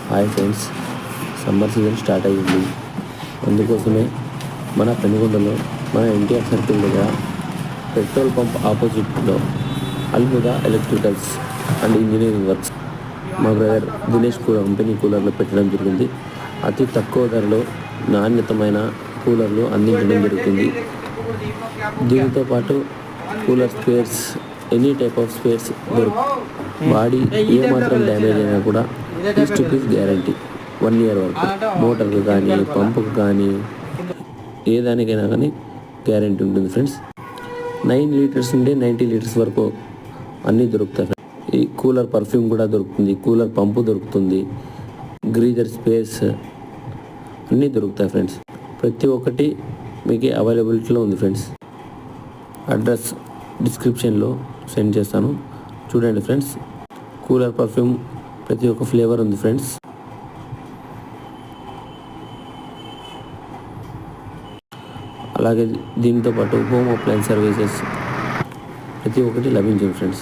Hi friends, summer season start అయ్యింది. అందుకోసమే మన పెనుగొండలో మన ఎన్టీఆర్ సర్కిల్ దగ్గర పెట్రోల్ పంప్ ఆపోజిట్లో అల్ముదా ఎలక్ట్రికల్స్ అండ్ ఇంజనీరింగ్ వర్క్స్ మా బ్రదర్ దినేష్ కంపెనీ కూలర్లు పెట్టడం జరిగింది. అతి తక్కువ ధరలో నాణ్యతమైన కూలర్లు అందించడం జరుగుతుంది. దీనితో పాటు cooler spares, any type of spares body ఏమాత్రం డ్యామేజ్ అయినా కూడా piece to piece guarantee 1 year వరకు. మోటార్కి కానీ పంపుకు కానీ ఏ దానికైనా కానీ గ్యారంటీ ఉంటుంది ఫ్రెండ్స్. 9 liters నుండి 90 liters వరకు అన్నీ దొరుకుతాయి. ఈ కూలర్ పర్ఫ్యూమ్ కూడా దొరుకుతుంది, కూలర్ పంపు దొరుకుతుంది, గ్రీజర్ స్పేస్ అన్నీ దొరుకుతాయి ఫ్రెండ్స్. ప్రతి ఒక్కటి మీకు అవైలబిలిటీలో ఉంది ఫ్రెండ్స్. అడ్రస్ డిస్క్రిప్షన్లో సెండ్ చేస్తాను, చూడండి ఫ్రెండ్స్. కూలర్ పర్ఫ్యూమ్ ప్రతి ఒక్క ఫ్లేవర్ ఉంది ఫ్రెండ్స్. అలాగే దీంతో పాటు హోమ్ అప్లయన్స్ సర్వీసెస్ ప్రతి ఒక్కటి లభించింది ఫ్రెండ్స్.